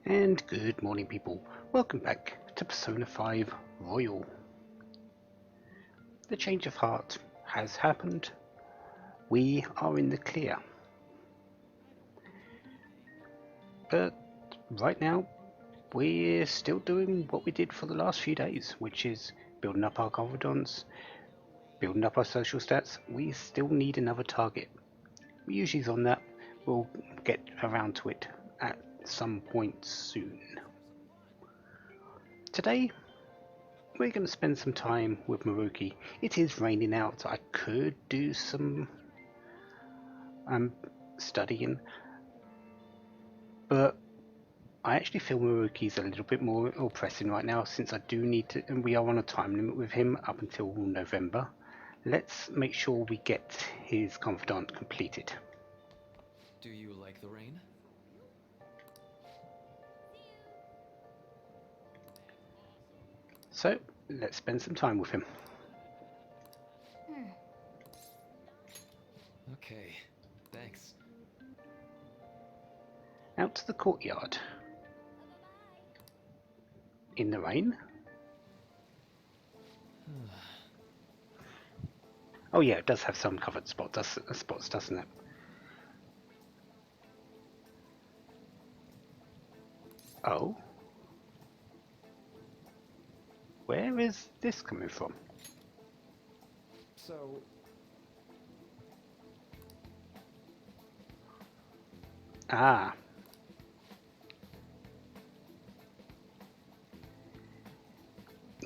And good morning, people. Welcome back to Persona 5 Royal. The change of heart has happened. We are in the clear. But right now, we're still doing what we did for the last few days, which is building up our confidence, building up our social stats. We still need another target. We're usually on that. We'll get around to it at some point soon. Today, we're going to spend some time with Maruki. It is raining out. I could do some studying, but I actually feel Maruki's a little bit more pressing right now, since I do need to, and we are on a time limit with him up until November. Let's make sure we get his confidant completed. Do you like the rain? So let's spend some time with him. Okay, thanks. Out to the courtyard. In the rain. Oh yeah, it does have some covered spots, doesn't it? Oh? Where is this coming from? So, Ah.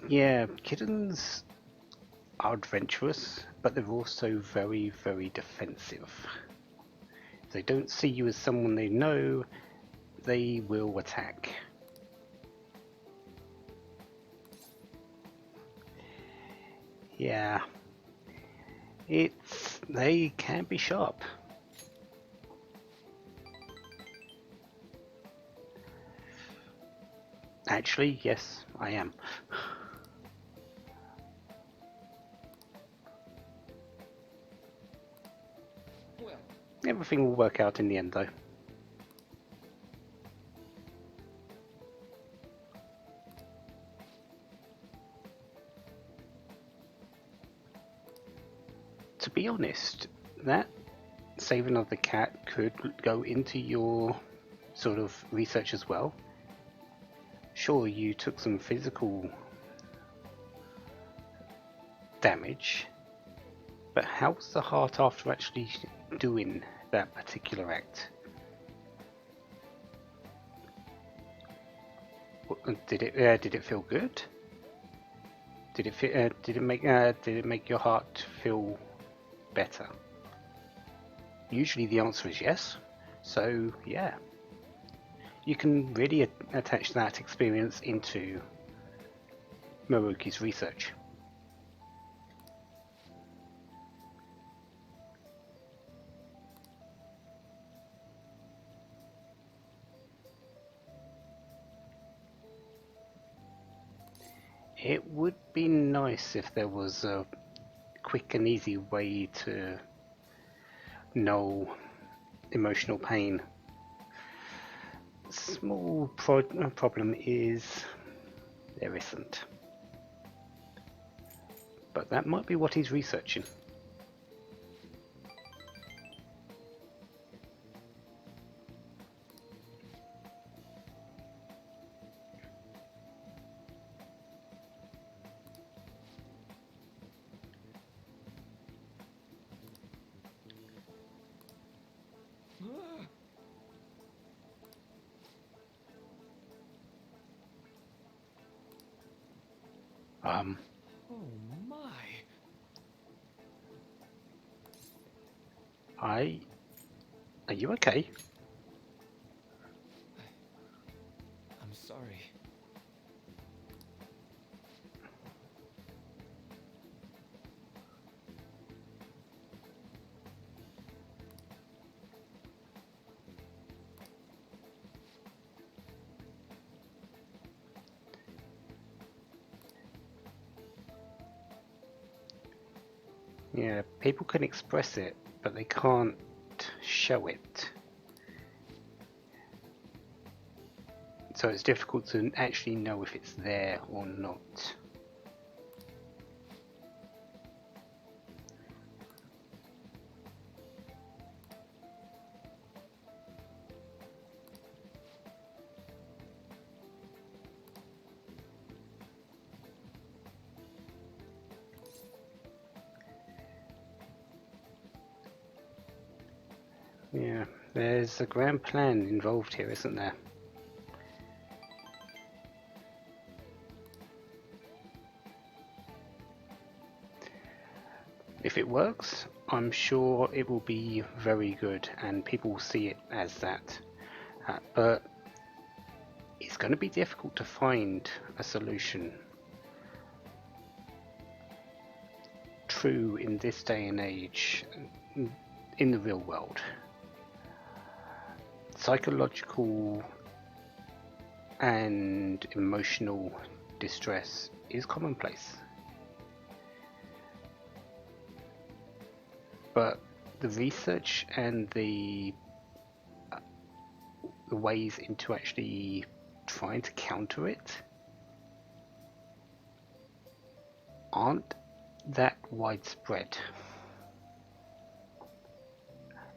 Yeah, kittens are adventurous, but they're also very, very defensive. If they don't see you as someone they know, they will attack. Yeah, they can be sharp. Actually, yes, I am. well, Everything will work out in the end, though. To be honest, that saving of the cat could go into your sort of research as well. Sure, you took some physical damage, but how's the heart after actually doing that particular act? Did it feel good? Did it make your heart feel better? Usually the answer is yes. So yeah, you can really attach that experience into Maruki's research. It would be nice if there was a quick and easy way to know emotional pain. Small problem is there isn't. But that might be what he's researching. oh my. Are you okay? I'm sorry. Yeah, people can express it, but they can't show it. So it's difficult to actually know if it's there or not. Yeah, there's a grand plan involved here, isn't there? If it works, I'm sure it will be very good and people will see it as that. But it's going to be difficult to find a solution true in this day and age in the real world. Psychological and emotional distress is commonplace. But the research and the ways into actually trying to counter it aren't that widespread.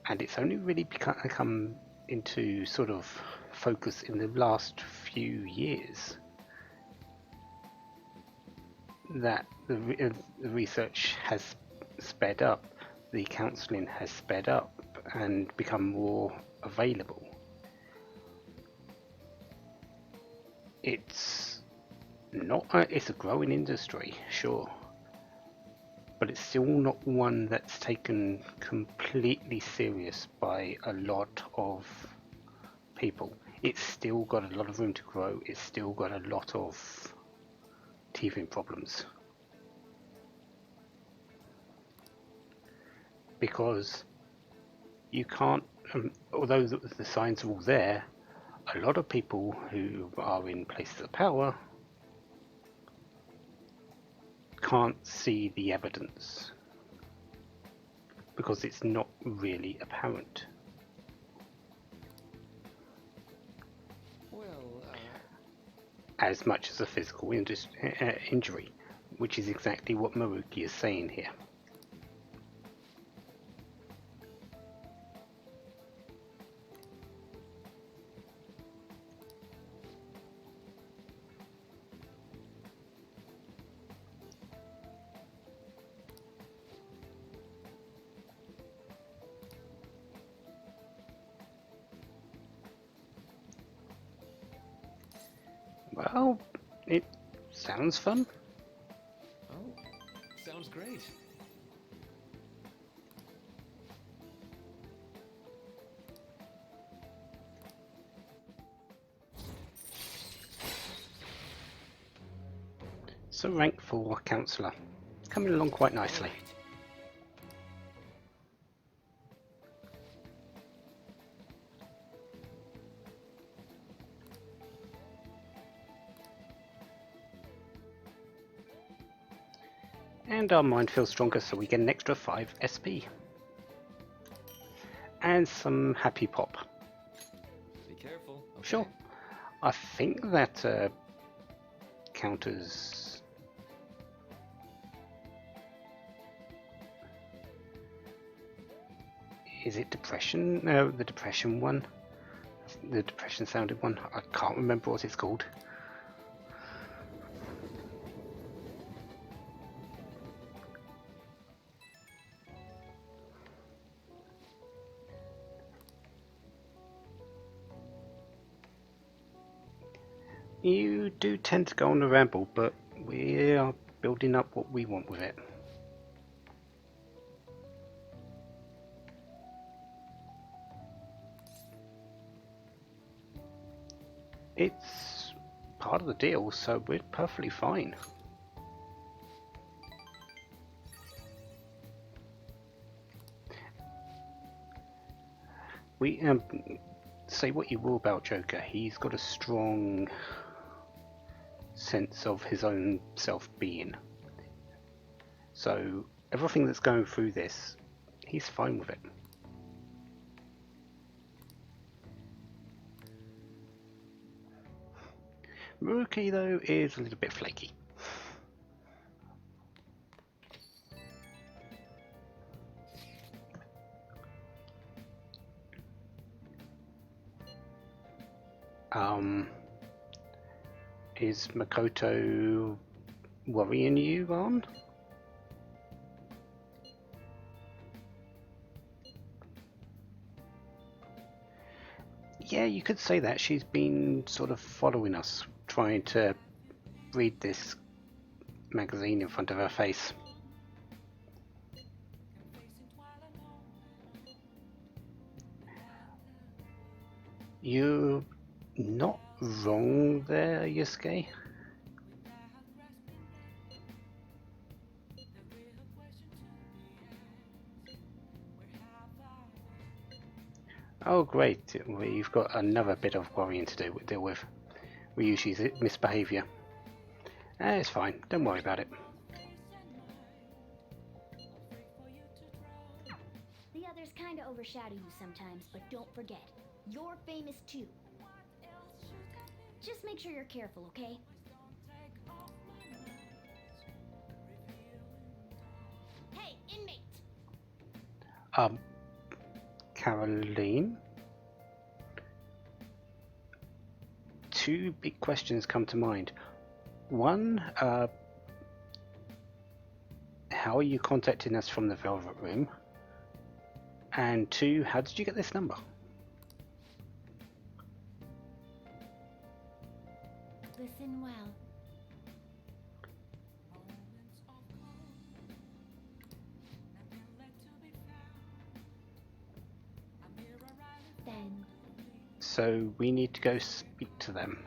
And it's only really come into sort of focus in the last few years that the research has sped up, the counselling has sped up and become more available. It's a growing industry, sure, but it's still not one that's taken completely serious by a lot of people. It's still got a lot of room to grow. It's still got a lot of teething problems. Because you can't, although the signs are all there, a lot of people who are in places of power can't see the evidence because it's not really apparent. Well, as much as a physical injury, which is exactly what Maruki is saying here. Well, it sounds fun. oh, sounds great. So rank 4 counsellor, coming along quite nicely. And our mind feels stronger, so we get an extra 5 SP. And some happy pop. Be careful. Okay. Sure. I think that counters... Is it depression? No, the depression one. The depression sounded one. I can't remember what it's called. You do tend to go on a ramble, but we are building up what we want with it. It's part of the deal, so we're perfectly fine. We say what you will about Joker, he's got a strong sense of his own self-being. So everything that's going through this, he's fine with it. Maruki, though, is a little bit flaky. Is Makoto worrying you, Ron? Yeah, you could say that. She's been sort of following us, trying to read this magazine in front of her face. You're not wrong there, Yusuke. Oh great, we've got another bit of worrying to deal with. Ryushi's misbehaviour. It's fine, don't worry about it. The others kinda overshadow you sometimes, but don't forget, you're famous too. Just make sure you're careful, okay? Hey, inmate! Caroline? Two big questions come to mind. One, how are you contacting us from the Velvet Room? And two, how did you get this number? Listen well. Then. So we need to go speak to them.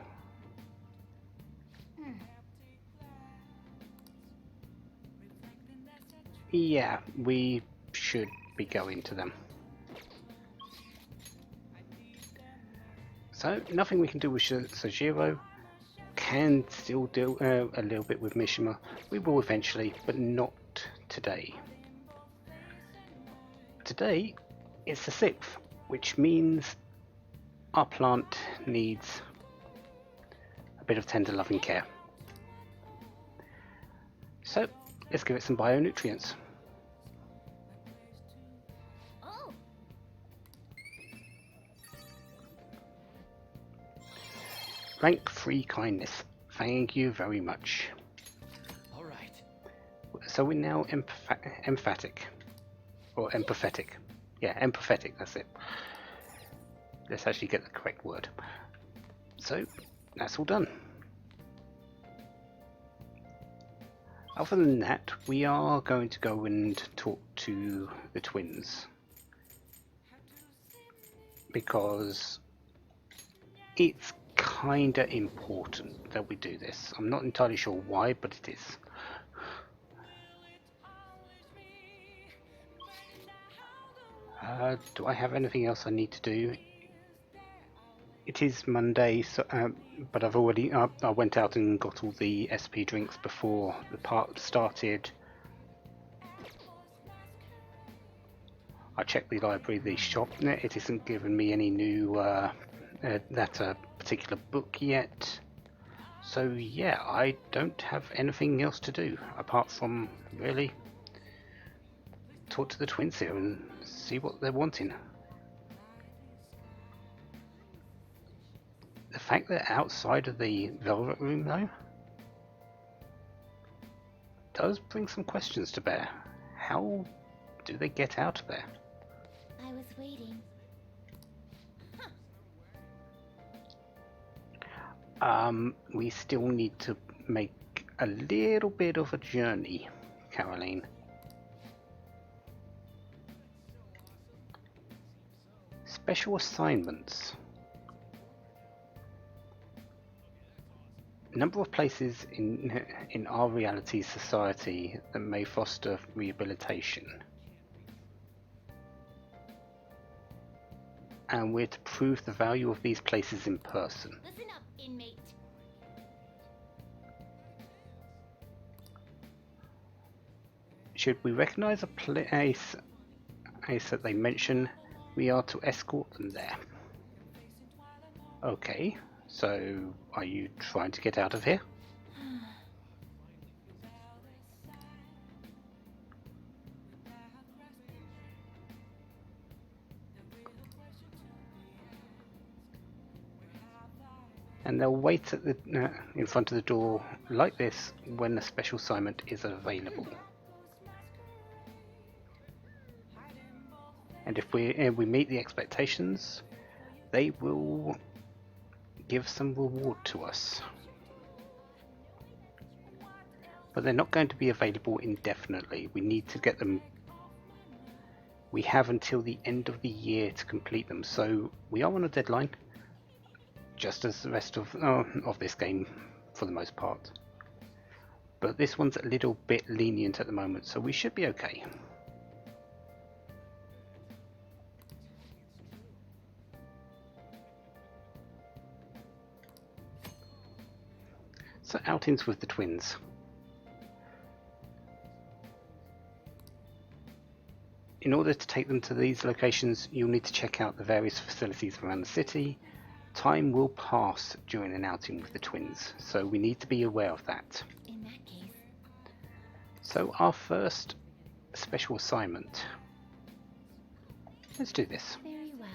Yeah, we should be going to them. So, nothing we can do with Sojiro. Can still do a little bit with Mishima. We will eventually, but not today. Today, it's the 6th, which means our plant needs a bit of tender loving care. So, let's give it some bionutrients. Oh. Rank 3 kindness. Thank you very much. All right. So we're now emphatic. Or empathetic. Yeah, empathetic, that's it. Let's actually get the correct word. So, that's all done. Other than that, we are going to go and talk to the twins. Because it's kinda important that we do this. I'm not entirely sure why, but it is. Do I have anything else I need to do? It is Monday, so, but I've already I went out and got all the SP drinks before the part started. I checked the library, the shop. It isn't giving me any new that particular book yet. So yeah, I don't have anything else to do apart from really talk to the twins here and see what they're wanting. The fact they're outside of the Velvet Room, though, does bring some questions to bear. How do they get out of there? I was waiting. We still need to make a little bit of a journey, Caroline. Special assignments. Number of places in our reality society that may foster rehabilitation. And we're to prove the value of these places in person. Listen up, inmate. Should we recognize a place that they mention, we are to escort them there. Okay, So, are you trying to get out of here? And they'll wait at the in front of the door like this when a special assignment is available. And if we meet the expectations, they will give some reward to us. But they're not going to be available indefinitely. We need to get them. We have until the end of the year to complete them, so we are on a deadline, just as the rest of this game for the most part. But this one's a little bit lenient at the moment, so we should be okay. So outings with the twins. In order to take them to these locations, you'll need to check out the various facilities around the city. Time will pass during an outing with the twins, so we need to be aware of that. In that case. So our first special assignment. Let's do this. Very well.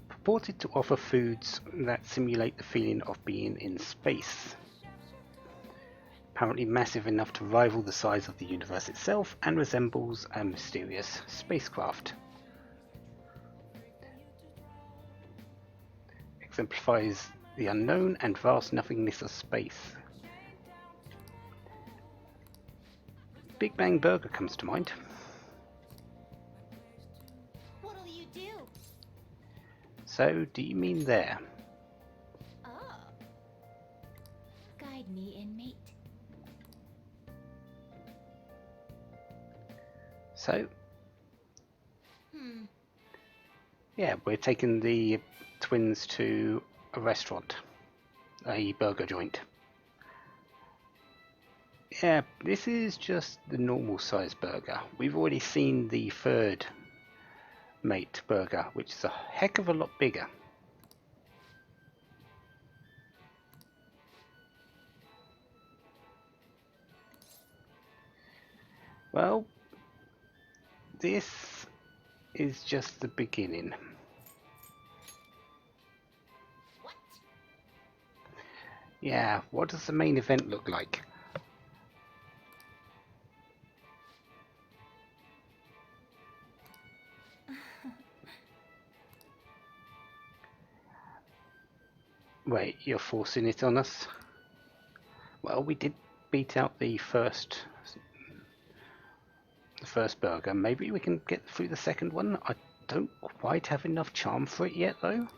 Purported to offer foods that simulate the feeling of being in space. Apparently massive enough to rival the size of the universe itself and resembles a mysterious spacecraft. Exemplifies the unknown and vast nothingness of space. Big Bang Burger comes to mind. What'll you do? So, do you mean there? Oh. Guide me, inmate. So, yeah, we're taking the twins to a restaurant, a burger joint. Yeah, this is just the normal size burger. We've already seen the third mate burger, which is a heck of a lot bigger. Well, this is just the beginning. What? Yeah, what does the main event look like? Wait, you're forcing it on us? Well, we did beat out the first burger. Maybe we can get through the second one. I don't quite have enough charm for it yet, though.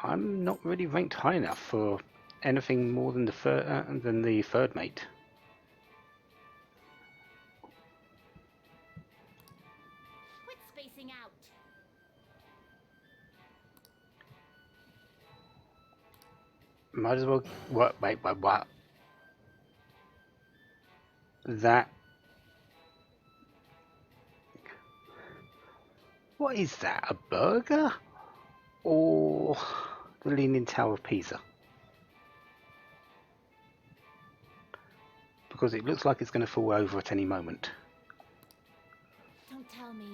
I'm not really ranked high enough for anything more than the third mate. Quit spacing out. Might as well. What? Wait, what? That. What is that? A burger? Or the Leaning Tower of Pisa? Because it looks like it's going to fall over at any moment. Don't tell me.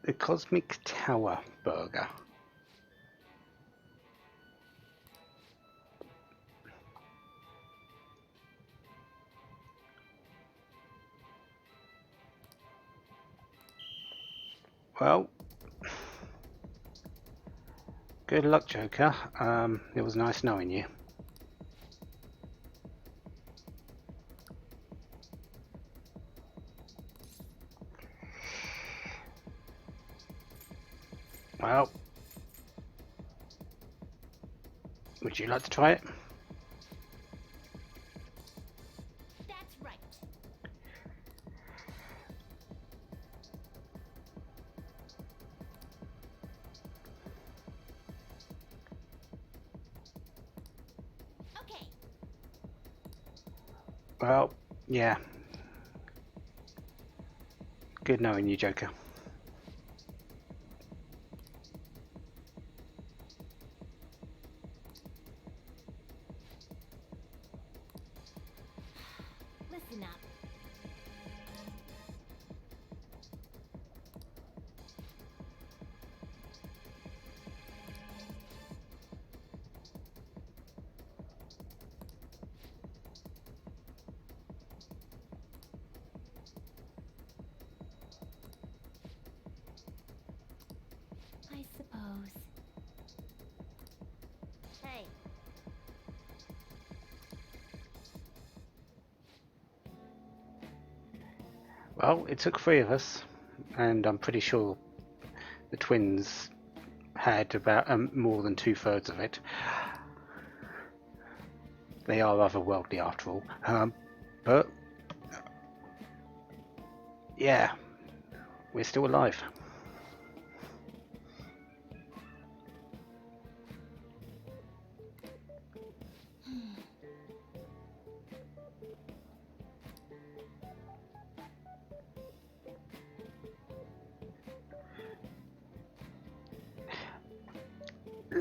The Cosmic Tower burger. Well, good luck, Joker. It was nice knowing you. Well, would you like to try it? That's right. Well, yeah. Good knowing you, Joker. Listen up. I suppose. Hey. Well, it took 3 of us, and I'm pretty sure the twins had about more than 2/3 of it. They are otherworldly after all. But yeah, we're still alive.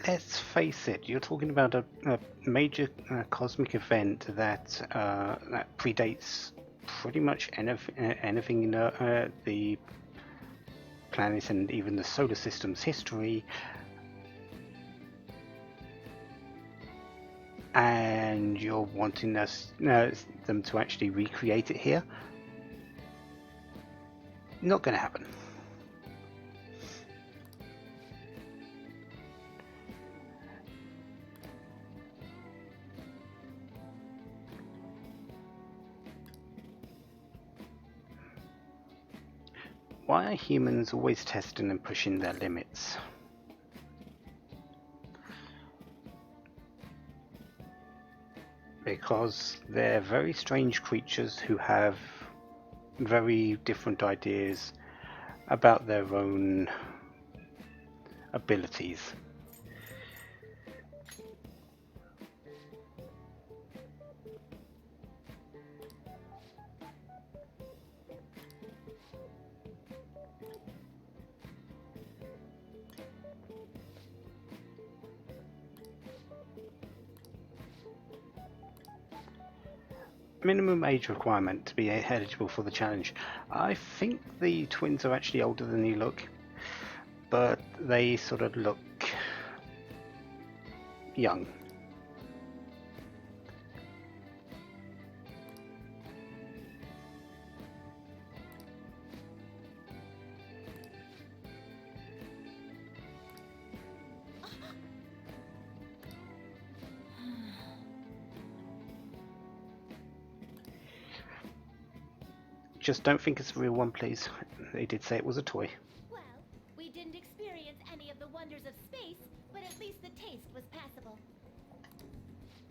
Let's face it, you're talking about a major cosmic event that predates pretty much anything in the planet and even the solar system's history, and you're wanting them to actually recreate it here. Not going to happen. Why are humans always testing and pushing their limits? Because they're very strange creatures who have very different ideas about their own abilities. Minimum age requirement to be eligible for the challenge. I think the twins are actually older than you look, but they sort of look young. Just don't think it's a real one, please. They did say it was a toy. Well, we didn't experience any of the wonders of space, but at least the taste was passable.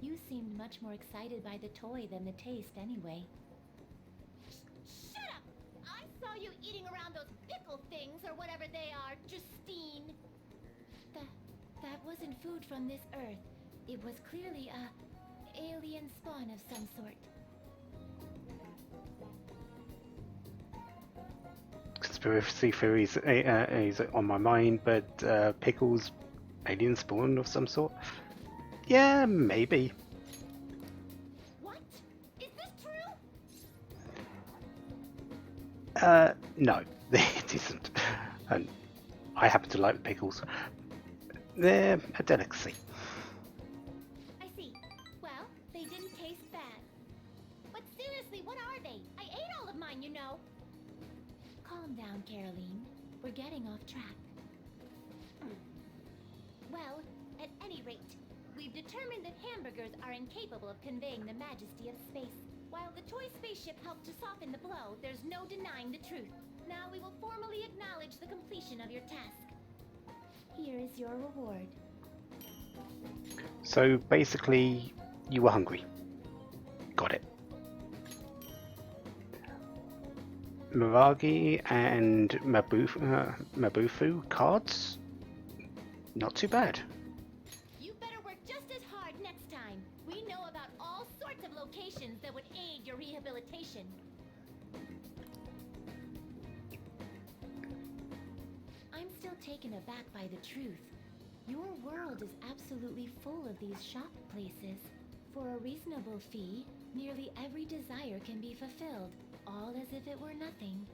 You seemed much more excited by the toy than the taste anyway. Shut up! I saw you eating around those pickle things or whatever they are, Justine. That wasn't food from this Earth. It was clearly a alien spawn of some sort. Conspiracy theories is on my mind, but pickles, alien spawn of some sort? Yeah, maybe. What? Is this true? No, it isn't. And I happen to like the pickles. They're a delicacy. I see. Well, they didn't taste bad. But seriously, what are they? I ate all of mine, you know. Calm down, Caroline. We're getting off track. Well, at any rate, we've determined that hamburgers are incapable of conveying the majesty of space. While the toy spaceship helped to soften the blow, there's no denying the truth. Now we will formally acknowledge the completion of your task. Here is your reward. So basically, you were hungry. Got it. Miragi and Mabufu cards? Not too bad. You better work just as hard next time. We know about all sorts of locations that would aid your rehabilitation. I'm still taken aback by the truth. Your world is absolutely full of these shop places. For a reasonable fee, nearly every desire can be fulfilled, all as if it were nothing.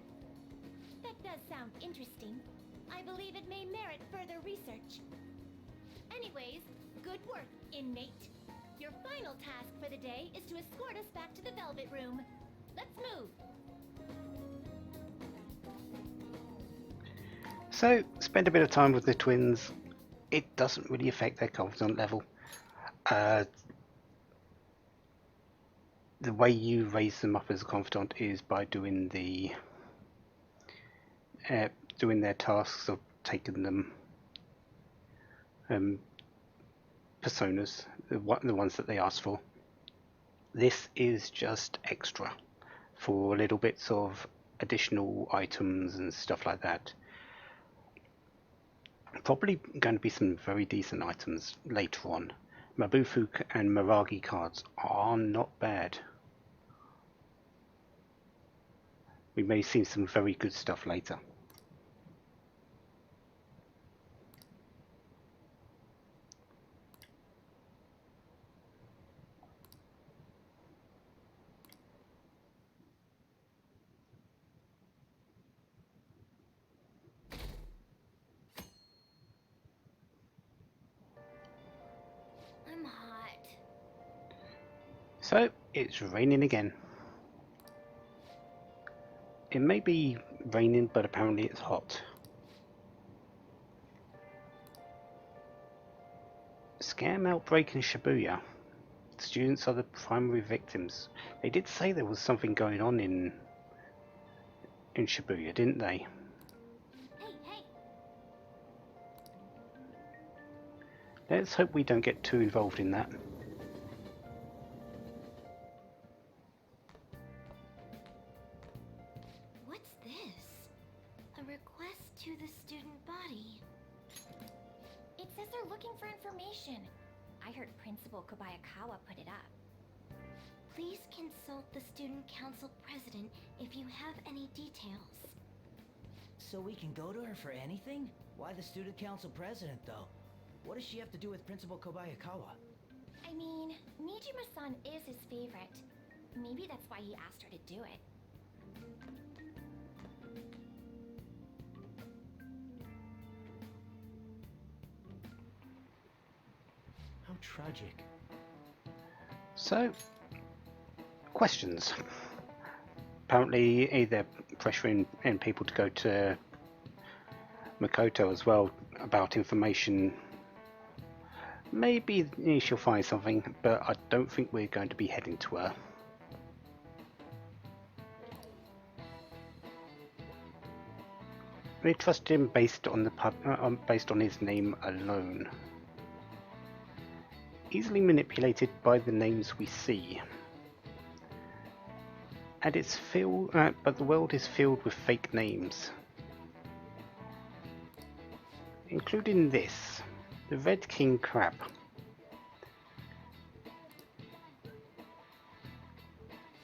That does sound interesting. I believe it may merit further research. Anyways, good work, inmate. Your final task for the day is to escort us back to the Velvet Room. Let's move. So, spend a bit of time with the twins. It doesn't really affect their confidence level. The way you raise them up as a confidant is by doing their tasks of taking them personas, the ones that they ask for. This is just extra for little bits of additional items and stuff like that. Probably going to be some very decent items later on. Mabufu and Miragi cards are not bad. We may see some very good stuff later. I'm hot. So, it's raining again. It may be raining, but apparently it's hot. Scam outbreak in Shibuya. Students are the primary victims. They did say there was something going on in Shibuya, didn't they? Hey! Let's hope we don't get too involved in that. What's this? A request to the student body. It says they're looking for information. I heard Principal Kobayakawa put it up. Please consult the Student Council President if you have any details. So we can go to her for anything? Why the student council president, though? What does she have to do with Principal Kobayakawa? I mean, Nijima-san is his favorite. Maybe that's why he asked her to do it. How tragic. So, questions. Apparently, they're pressuring people to go to Makoto as well about information. Maybe she'll find something, but I don't think we're going to be heading to her. We trust him based on his name alone. Easily manipulated by the names we see. And but the world is filled with fake names, including this, the Red King Crab.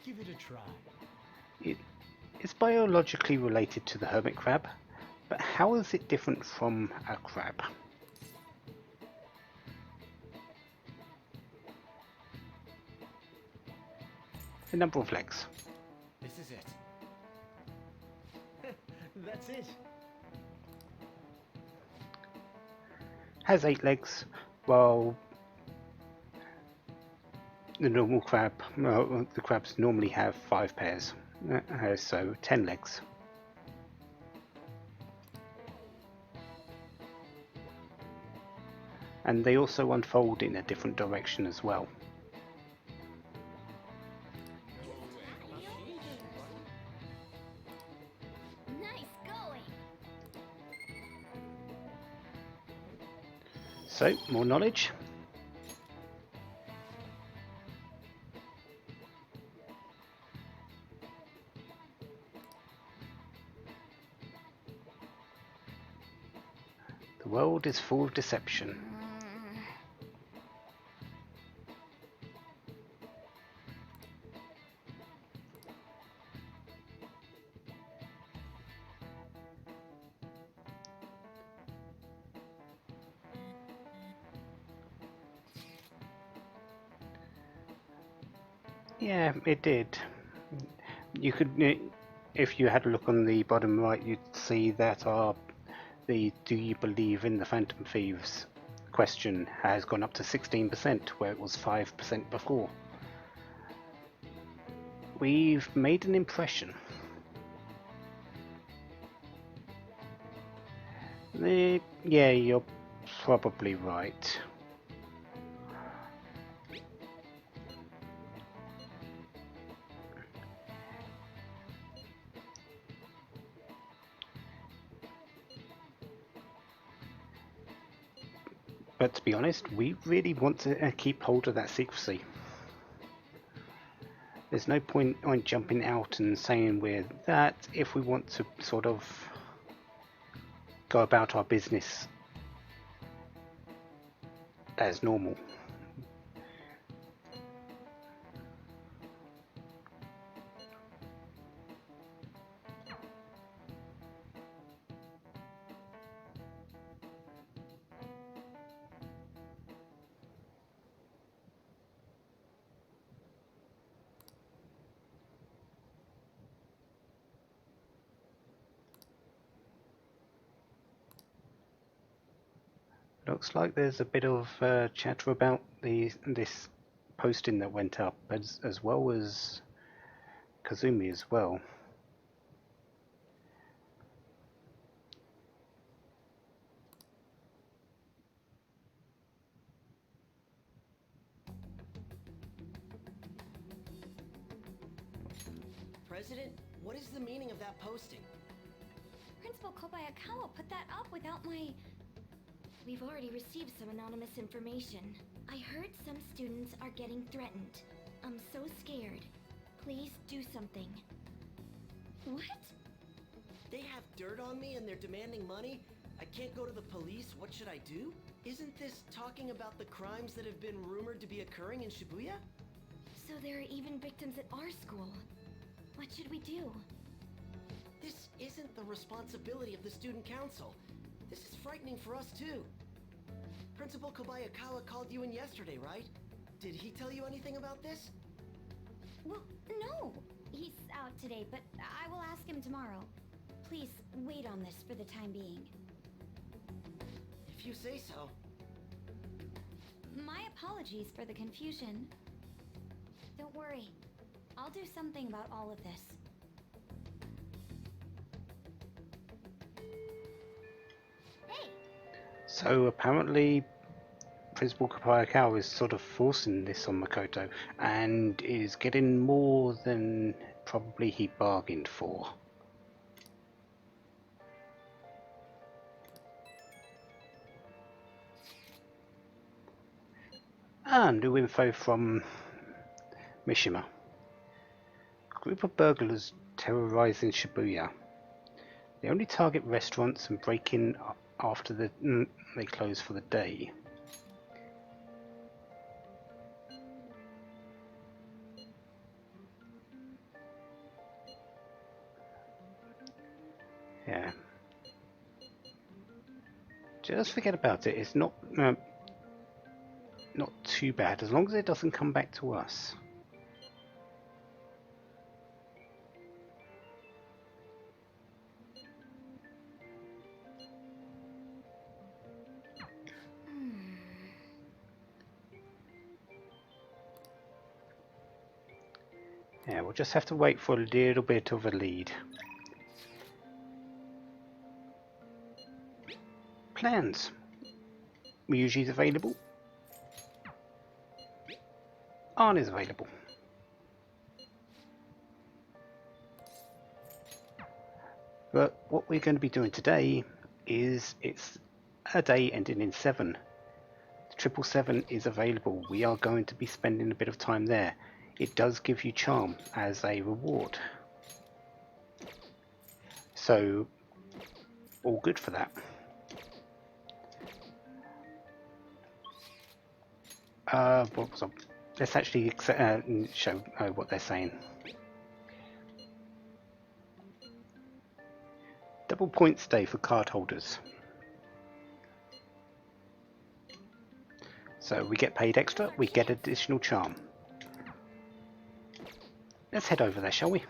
Give it a try. It's biologically related to the hermit crab, but how is it different from a crab? The number of legs. This is it. That's it. Has 8 legs, while the normal crab, the crabs normally have 5 pairs, so 10 legs. And they also unfold in a different direction as well. Nice going! So, more knowledge. The world is full of deception. Yeah, it did. You could, if you had a look on the bottom right, you'd see that the "Do you believe in the Phantom Thieves?" question has gone up to 16%, where it was 5% before. We've made an impression. Yeah, you're probably right. But to be honest, we really want to keep hold of that secrecy. There's no point on jumping out and saying we're that if we want to sort of go about our business as normal. Looks like there's a bit of chatter about this posting that went up, as well as Kazumi as well. President, what is the meaning of that posting? Principal Kobayakawa put that up without my... We've already received some anonymous information. I heard some students are getting threatened. I'm so scared. Please do something. What? They have dirt on me and they're demanding money? I can't go to the police, what should I do? Isn't this talking about the crimes that have been rumored to be occurring in Shibuya? So there are even victims at our school. What should we do? This isn't the responsibility of the student council. This is frightening for us too. Principal Kobayakawa called you in yesterday, right? Did he tell you anything about this? Well, no. He's out today, but I will ask him tomorrow. Please wait on this for the time being. If you say so. My apologies for the confusion. Don't worry. I'll do something about all of this. Hey, So apparently Principal Kobayakawa is sort of forcing this on Makoto and is getting more than probably he bargained for. New info from Mishima. Group of burglars terrorizing Shibuya. They only target restaurants and break in after they close for the day. Yeah. Just forget about it. It's not too bad as long as it doesn't come back to us. Yeah, we'll just have to wait for a little bit of a lead. Plans. Ryuji's available. Arn is available. But what we're going to be doing today is it's a day ending in 7. 777 is available. We are going to be spending a bit of time there. It does give you charm as a reward. So, all good for that. What was I? Let's actually show what they're saying. Double points day for card holders. So we get paid extra, we get additional charm. let's head over there, shall we?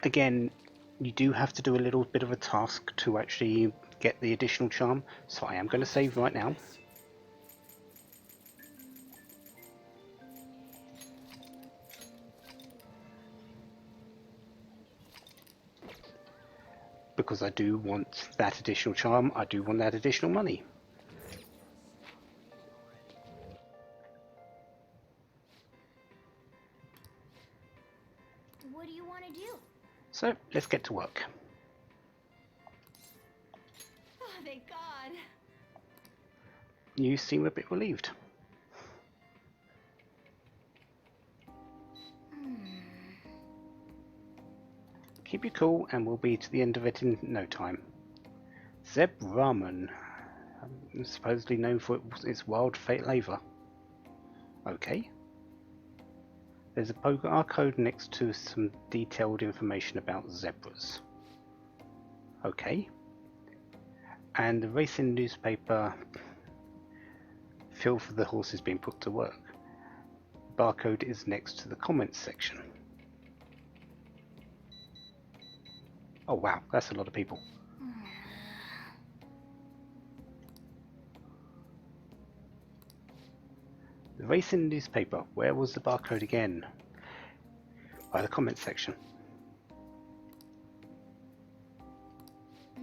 Again, you do have to do a little bit of a task to actually get the additional charm, so I am going to save right now. Because I do want that additional charm, I do want that additional money. What do you want to do? So, let's get to work. Oh, thank God. You seem a bit relieved. Keep you cool and we'll be to the end of it in no time. Zeb Ramen, supposedly known for its wild flavor. Okay. There's a QR code next to some detailed information about zebras. Okay. And the racing newspaper feel for the horses being put to work. Barcode is next to the comments section. Oh wow, that's a lot of people. The racing newspaper, where was the barcode again? By the comments section.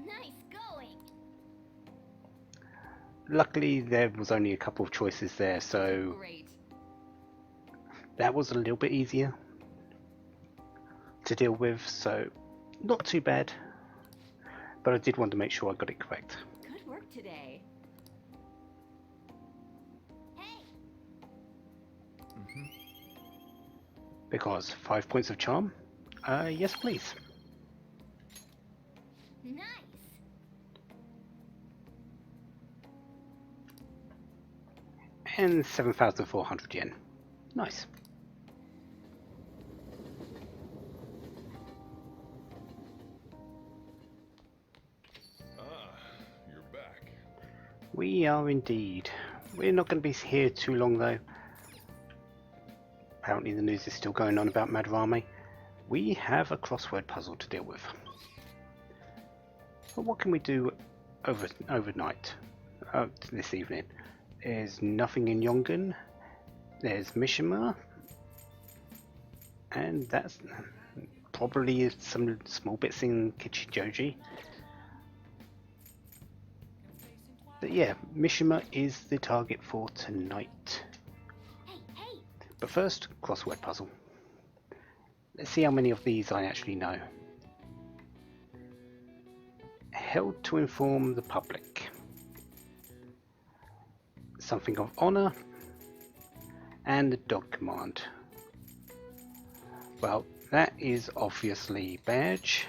Nice going. Luckily there was only a couple of choices there, so Great. that was a little bit easier to deal with, so not too bad. But I did want to make sure I got it correct. Good work today. Hey. Because 5 points of charm? Yes please. Nice. And 7,400 yen. Nice. You're back. We are indeed. We're not going to be here too long though. Apparently the news is still going on about Madarame. We have a crossword puzzle to deal with. But what can we do overnight? This evening? There's nothing in Yongan. There's Mishima. And that's probably some small bits in Kichijoji. But yeah, Mishima is the target for tonight. Hey. But first, crossword puzzle. Let's see how many of these I actually know. Held to inform the public. Something of honor. And the dog command. Well, that is obviously badge.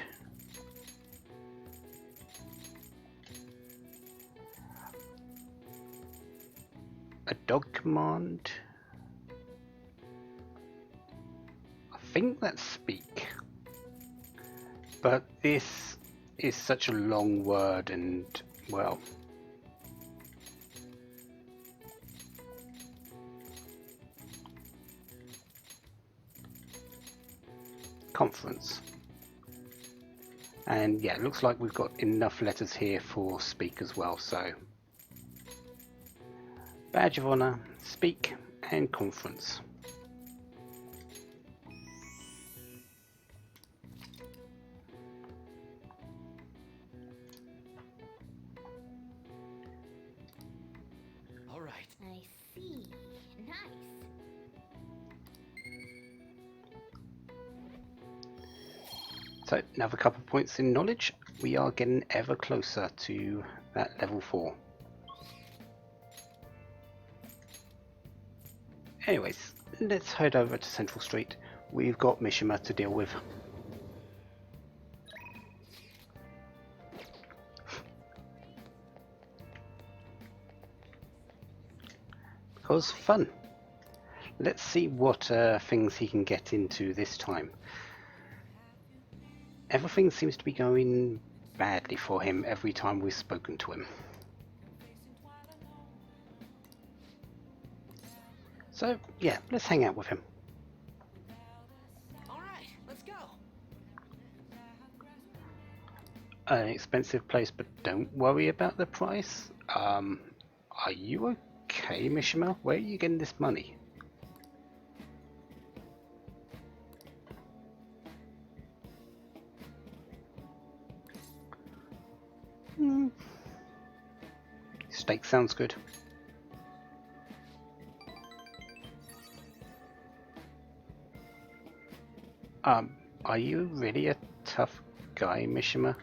A dog command. I think that's speak. But this is such a long word and, well, conference. And yeah, it looks like we've got enough letters here for speak as well, so badge of honor, speak, and conference. All right. I see. Nice. So another couple of points in knowledge. We are getting ever closer to that level 4. Anyways, let's head over to Central Street. We've got Mishima to deal with. Because fun. Let's see what things he can get into this time. Everything seems to be going badly for him every time we've spoken to him. So, yeah, let's hang out with him. All right, let's go. An expensive place, but don't worry about the price. Are you okay, Mishima? Where are you getting this money? Steak sounds good. Are you really a tough guy, Mishima?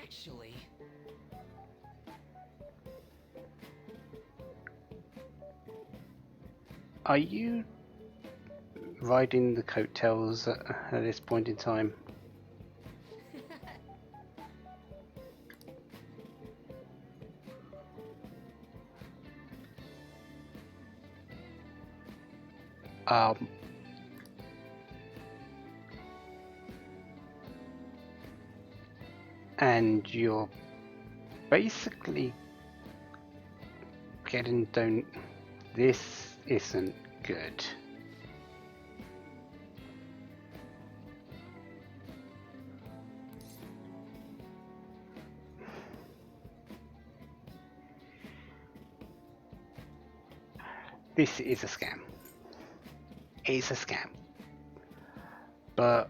Actually, Are you riding the coattails at this point in time? Um, and you're basically getting don't. This isn't good. This is a scam. It's a scam. But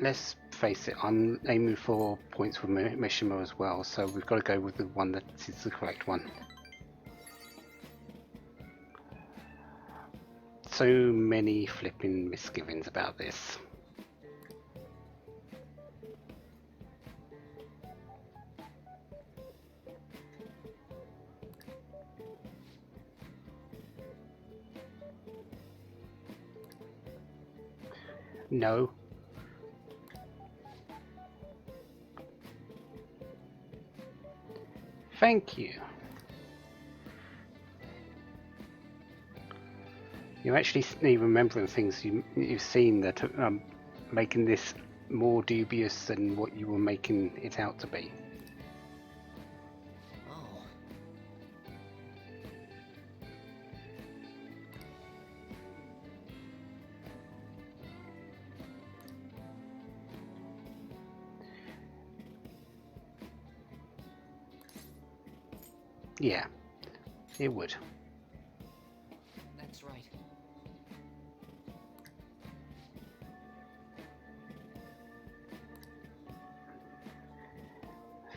let's face it, I'm aiming for points with Mishima as well, so we've got to go with the one that is the correct one. So many flipping misgivings about this. No. Thank you. You're actually remembering things you've seen that are making this more dubious than what you were making it out to be. oh, Yeah, it would. that's right.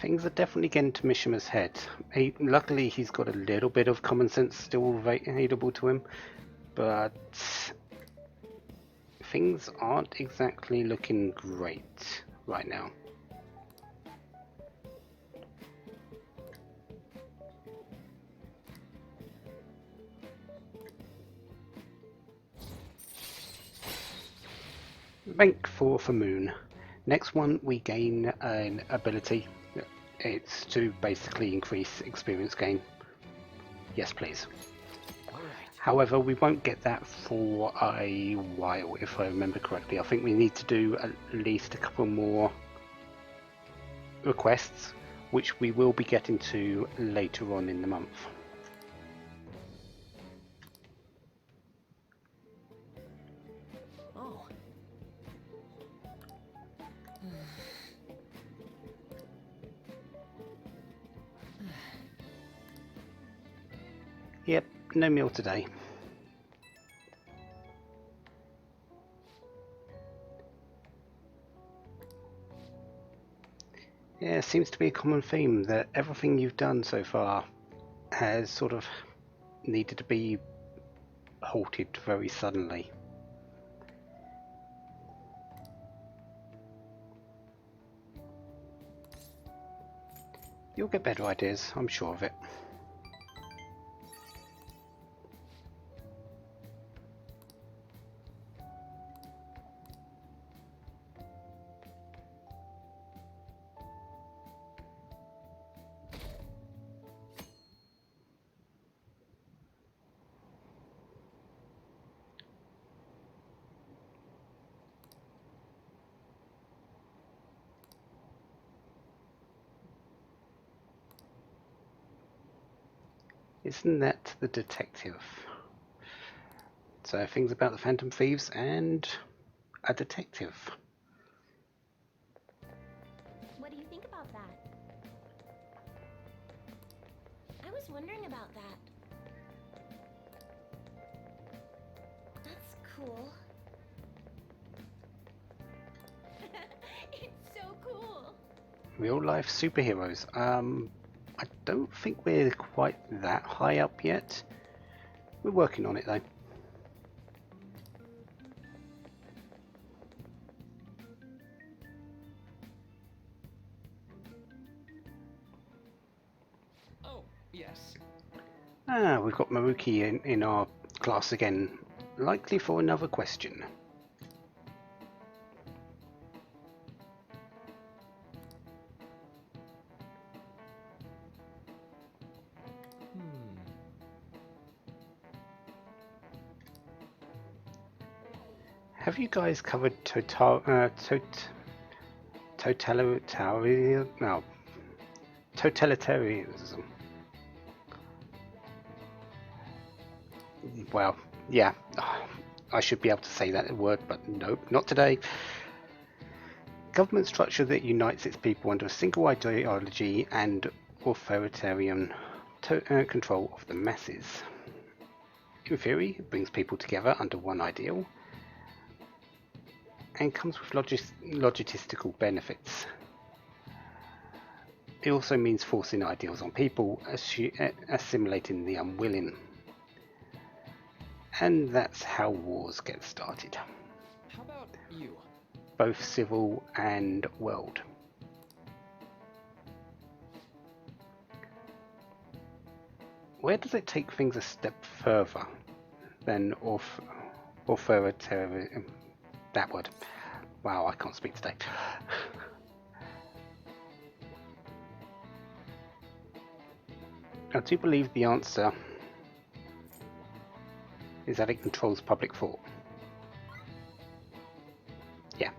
Things are definitely getting to Mishima's head. Luckily, he's got a little bit of common sense still available to him, but things aren't exactly looking great right now. Rank 4 for Moon. Next one, we gain an ability. It's to basically increase experience gain. Yes, please. All right. However, we won't get that for a while, if I remember correctly. I think we need to do at least a couple more requests, which we will be getting to later on in the month. Oh, Yep, no meal today. Yeah, it seems to be a common theme that everything you've done so far has sort of needed to be halted very suddenly. You'll get better ideas, I'm sure of it. Isn't that the detective? So things about the Phantom Thieves and a detective. What do you think about that? I was wondering about that. That's cool. It's so cool. Real life superheroes. I don't think we're quite that high up yet. We're working on it though. Oh, yes. We've got Maruki in our class again, likely for another question. Have you guys covered totalitarianism? Well, yeah, I should be able to say that word, but nope, not today. Government structure that unites its people under a single ideology and authoritarian control of the masses. In theory, it brings people together under one ideal and comes with logistical benefits. It also means forcing ideals on people, assimilating the unwilling. And that's how wars get started. How about you? Both civil and world. Where does it take things a step further than authoritarian? That word. Wow, I can't speak today. I do believe the answer is that it controls public thought. Yeah.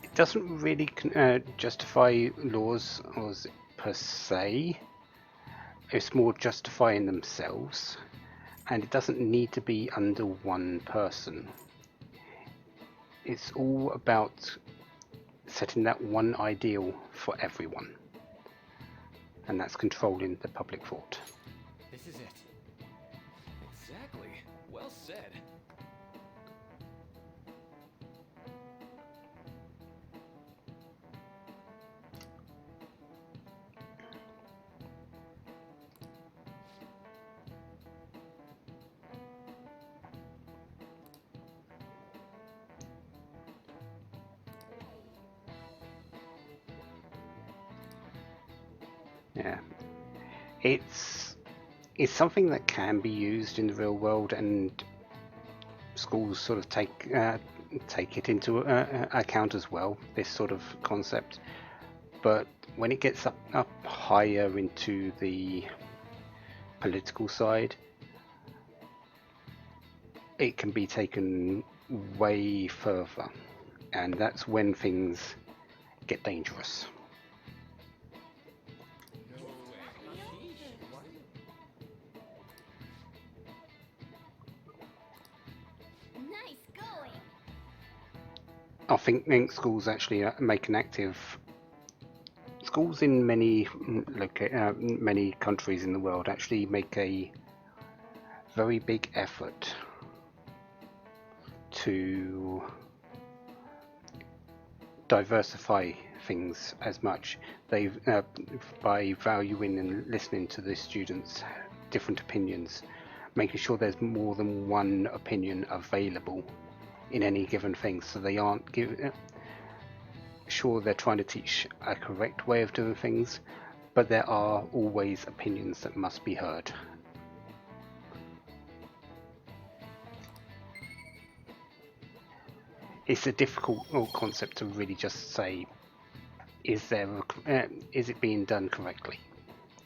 It doesn't really justify laws per se. It's more justifying themselves, and it doesn't need to be under one person. It's all about setting that one ideal for everyone, and that's controlling the public thought. This is it. Exactly. Well said. Yeah, it's something that can be used in the real world, and schools sort of take it into account as well, this sort of concept. But when it gets up higher into the political side, it can be taken way further, and that's when things get dangerous. Nice going. I think schools actually make an active. Schools in many many countries in the world actually make a very big effort to diversify things as much. They by valuing and listening to the students' different opinions, making sure there's more than one opinion available in any given thing, so they aren't sure they're trying to teach a correct way of doing things, but there are always opinions that must be heard. It's a difficult concept to really just say, is it being done correctly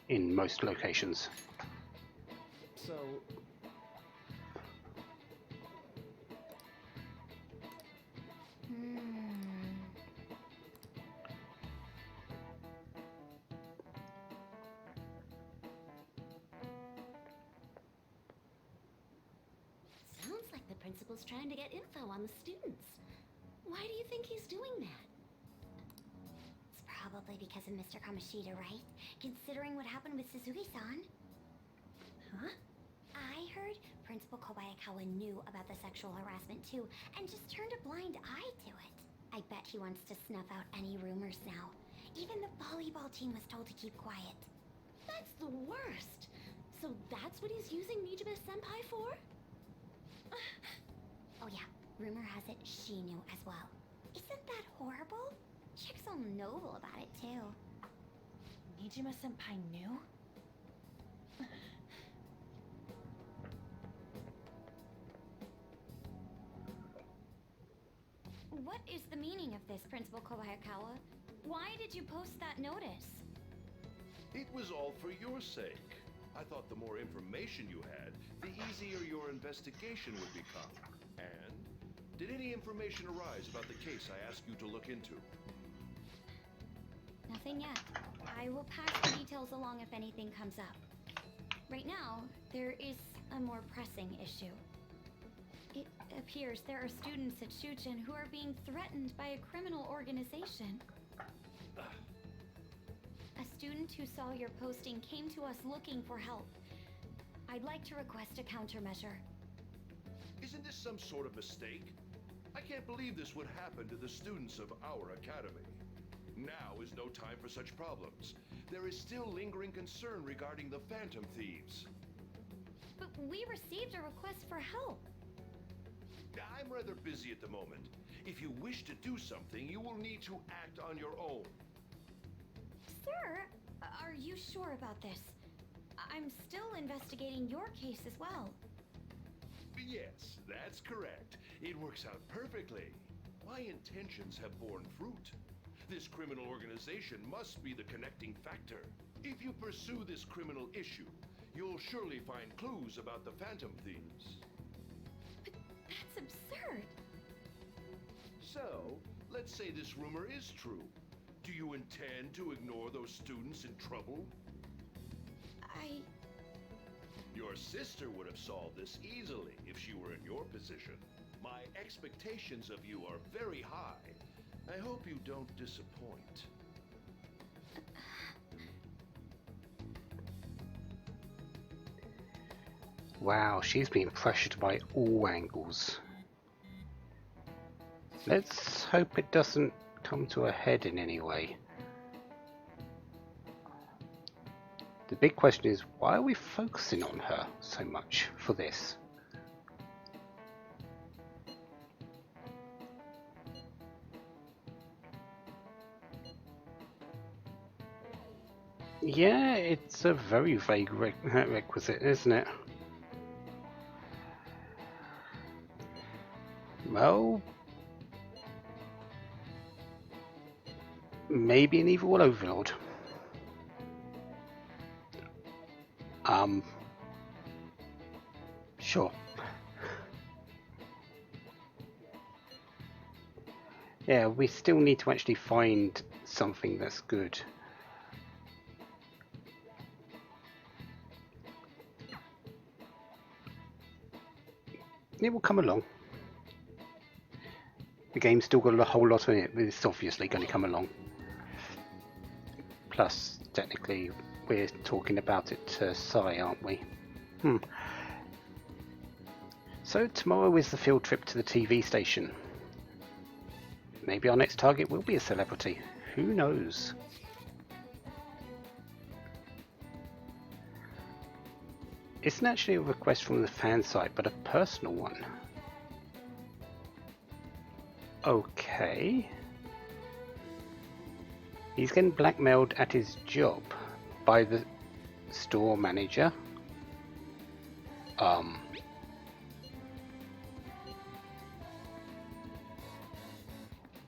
in most locations? So, The principal's trying to get info on the students. Why do you think he's doing that? It's probably because of Mr. Kamoshida, right? Considering what happened with Suzuki-san. Huh? I heard Principal Kobayakawa knew about the sexual harassment too, and just turned a blind eye to it. I bet he wants to snuff out any rumors now. Even the volleyball team was told to keep quiet. That's the worst. So that's what he's using Nijibe-senpai for? Oh yeah, rumor has it she knew as well. Isn't that horrible? Chick's all noble about it too. Nijima-senpai knew? What is the meaning of this, Principal Kobayakawa? Why did you post that notice? It was all for your sake. I thought the more information you had, the easier your investigation would become. And did any information arise about the case I asked you to look into? Nothing yet. I will pass the details along if anything comes up. Right now, there is a more pressing issue. It appears there are students at Shuchen who are being threatened by a criminal organization. A student who saw your posting came to us looking for help. I'd like to request a countermeasure. Isn't this some sort of mistake? I can't believe this would happen to the students of our academy. Now is no time for such problems. There is still lingering concern regarding the Phantom Thieves. But we received a request for help. I'm rather busy at the moment. If you wish to do something, you will need to act on your own. Sir, are you sure about this? I'm still investigating your case as well. Yes, that's correct. It works out perfectly. My intentions have borne fruit. This criminal organization must be the connecting factor. If you pursue this criminal issue, you'll surely find clues about the Phantom Thieves. But that's absurd. So, let's say this rumor is true. Do you intend to ignore those students in trouble? Your sister would have solved this easily if she were in your position. My expectations of you are very high. I hope you don't disappoint. Wow, she's being pressured by all angles. Let's hope it doesn't come to a head in any way. The big question is, why are we focusing on her so much for this? Yeah, it's a very vague requisite, isn't it? Well, maybe an evil overlord. Sure. Yeah, we still need to actually find something that's good. It will come along. The game's still got a whole lot in it, but it's obviously going to come along. Plus, technically, we're talking about it to Sai, aren't we? So tomorrow is the field trip to the TV station. Maybe our next target will be a celebrity. Who knows? It's not actually a request from the fan site, but a personal one. Okay. He's getting blackmailed at his job by the store manager.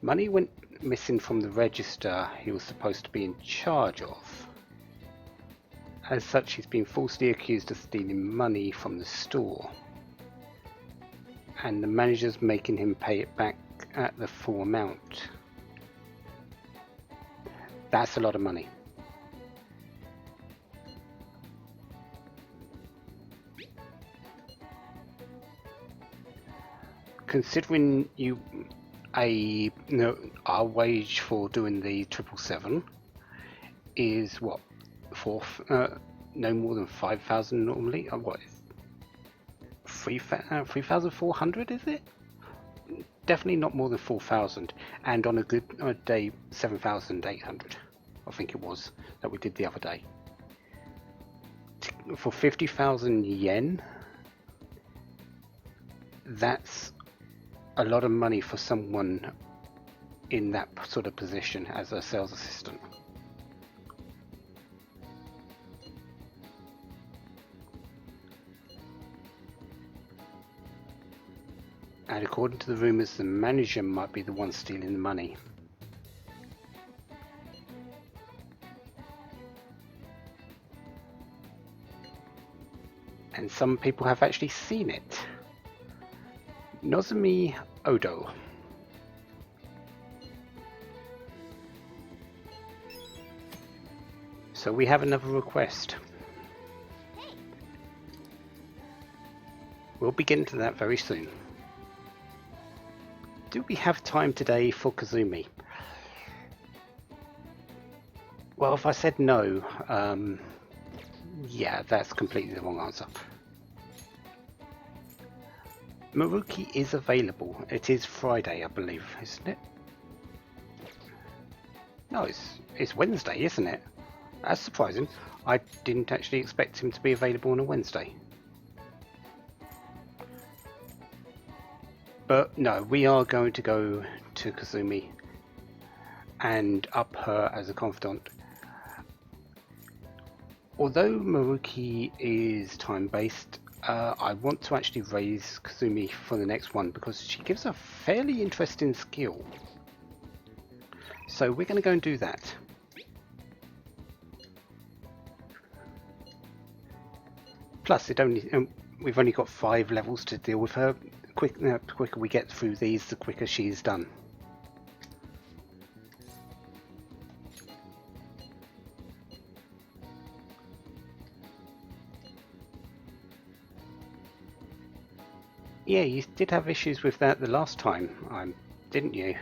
Money went missing from the register he was supposed to be in charge of. As such, he's been falsely accused of stealing money from the store. And the manager's making him pay it back at the full amount. That's a lot of money. considering our wage for doing the 777 is what, no more than 5,000 normally. What, 3,400 is it? Definitely not more than 4,000, and on a good day 7,800. I think it was that we did the other day. For 50,000 yen, that's a lot of money for someone in that sort of position as a sales assistant. And according to the rumours, the manager might be the one stealing the money. And some people have actually seen it. Nozomi Odo. So we have another request. We'll be getting to that very soon. Do we have time today for Kazumi? Well, if I said no, yeah, that's completely the wrong answer. Maruki is available. It is Friday, I believe, isn't it? No, it's Wednesday, isn't it? That's surprising. I didn't actually expect him to be available on a Wednesday. But no, we are going to go to Kazumi and up her as a confidant. Although Maruki is time-based, I want to actually raise Kazumi for the next one because she gives a fairly interesting skill. So we're going to go and do that. Plus, we've only got 5 levels to deal with her. The quicker we get through these, the quicker she's done. Yeah, you did have issues with that the last time, didn't you?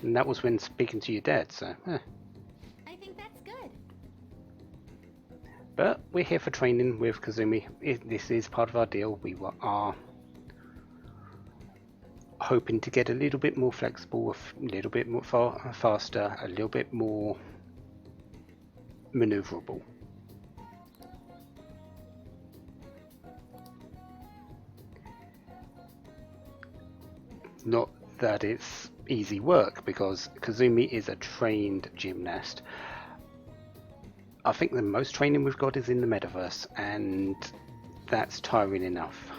And that was when speaking to your dad, so... I think that's good. But we're here for training with Kazumi. This is part of our deal. We are hoping to get a little bit more flexible, a little bit more faster, a little bit more maneuverable. Not that it's easy work, because Kazumi is a trained gymnast. I think the most training we've got is in the metaverse, and that's tiring enough.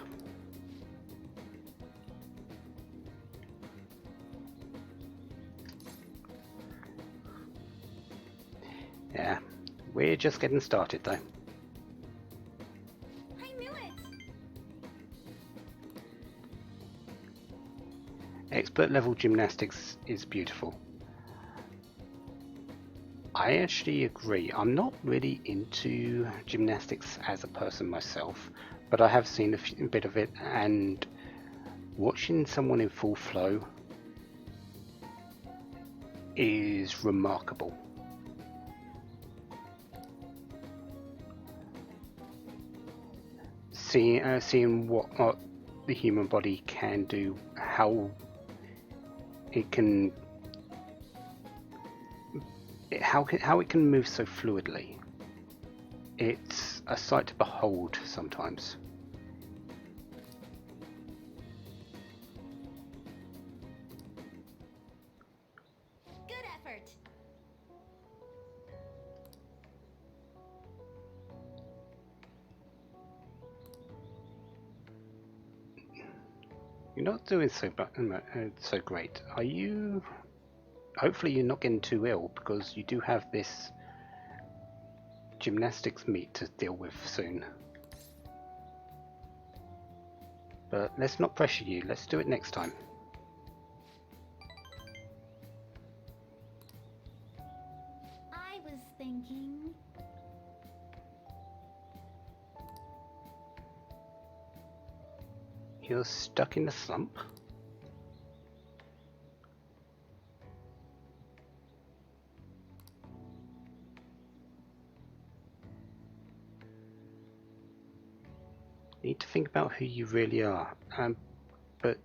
Yeah, we're just getting started though. I knew it! Expert level gymnastics is beautiful. I actually agree. I'm not really into gymnastics as a person myself, but I have seen a bit of it, and watching someone in full flow is remarkable. Seeing what the human body can do, how it can move so fluidly. It's a sight to behold sometimes. Good effort! You're not doing so great. Are you? Hopefully you're not getting too ill, because you do have this gymnastics meet to deal with soon. But let's not pressure you. Let's do it next time. I was thinking... You're stuck in a slump? Need to think about who you really are. But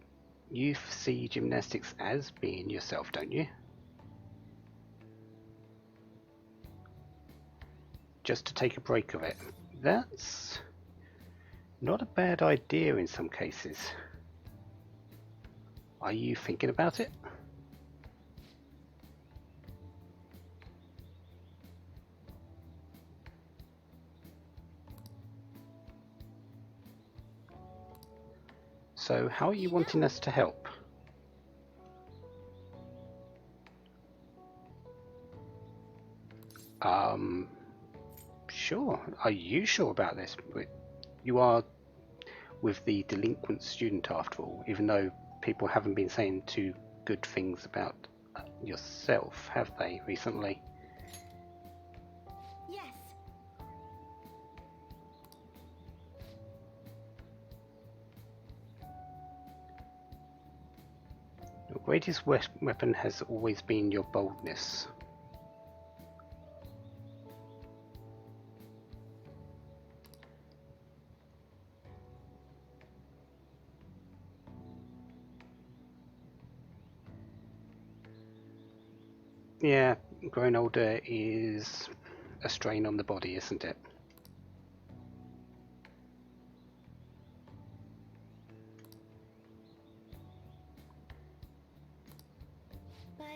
you see gymnastics as being yourself, don't you? Just to take a break of it. That's not a bad idea in some cases. Are you thinking about it? So how are you wanting us to help? Sure. Are you sure about this? You are with the delinquent student after all, even though people haven't been saying too good things about yourself, have they, recently? Yes. Your greatest weapon has always been your boldness. Yeah, growing older is a strain on the body, isn't it? But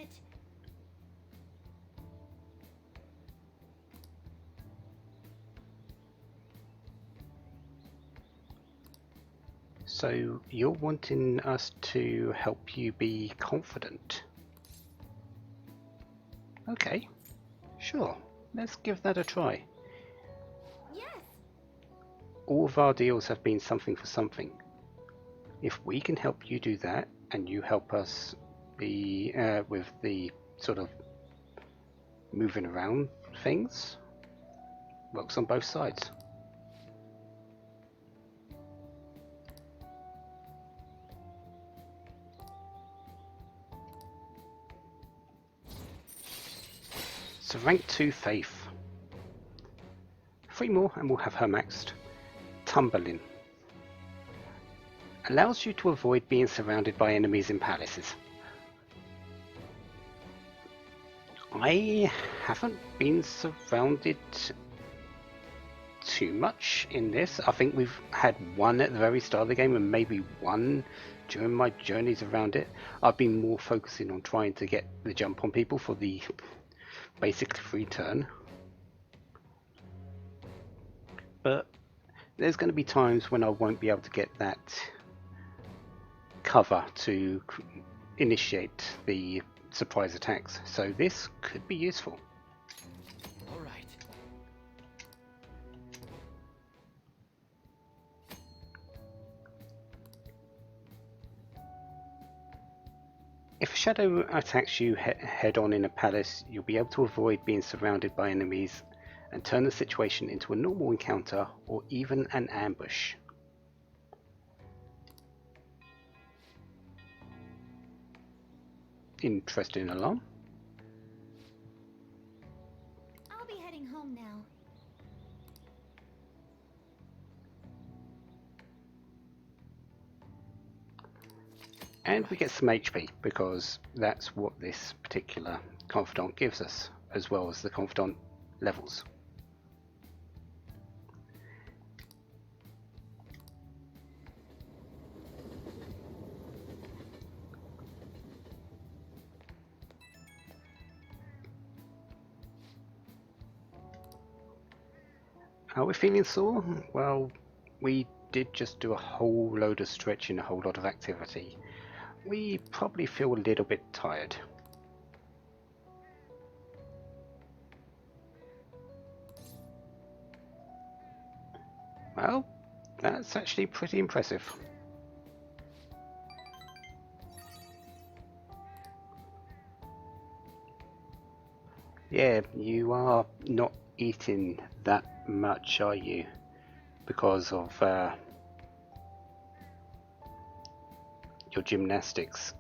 So you're wanting us to help you be confident? Okay, sure. Let's give that a try. yes. All of our deals have been something for something. If we can help you do that, and you help us with the sort of moving around things, works on both sides. So rank 2 Faith. 3 more and we'll have her maxed. Tumbling. Allows you to avoid being surrounded by enemies in palaces. I haven't been surrounded too much in this. I think we've had one at the very start of the game and maybe one during my journeys around it. I've been more focusing on trying to get the jump on people for the basic free turn. But there's going to be times when I won't be able to get that cover to initiate the surprise attacks, so this could be useful. All right. If a shadow attacks you head on in a palace, you'll be able to avoid being surrounded by enemies and turn the situation into a normal encounter or even an ambush. Interesting alarm. I'll be heading home now. And we get some HP because that's what this particular confidant gives us, as well as the confidant levels. Are we feeling sore? Well, we did just do a whole load of stretching, a whole lot of activity. We probably feel a little bit tired. Well, that's actually pretty impressive. Yeah, you are not eating that much, are you? Because of your gymnastics.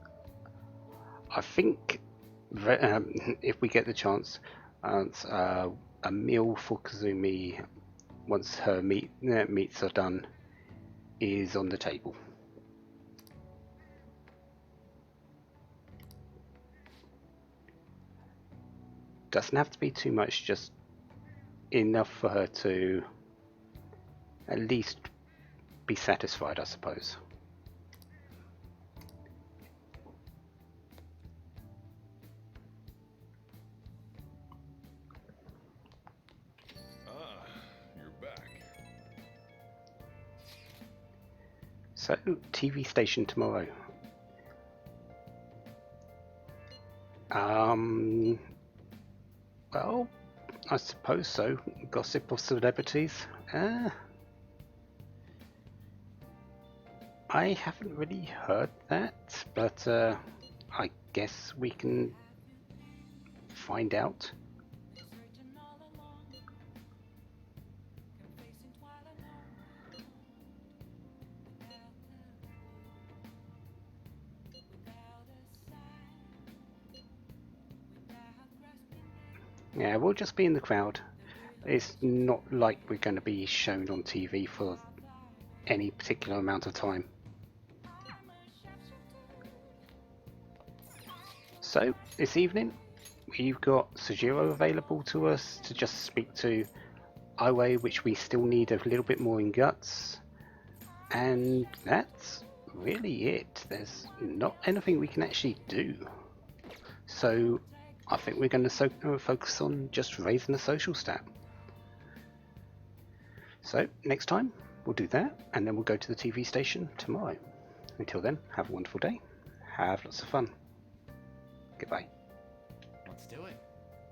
I think if we get the chance, a meal for Kazumi once her meats are done is on the table. Doesn't have to be too much, just enough for her to at least be satisfied, I suppose. You're back. So, TV station tomorrow. Well, I suppose so. Gossip of celebrities. I haven't really heard that, but I guess we can find out. Yeah, we'll just be in the crowd. It's not like we're going to be shown on TV for any particular amount of time. So, this evening, we've got Sojiro available to us to just speak to Iway, which we still need a little bit more in Guts. And that's really it. There's not anything we can actually do. So, I think we're going to focus on just raising the social stat. So, next time, we'll do that, and then we'll go to the TV station tomorrow. Until then, have a wonderful day. Have lots of fun. Goodbye.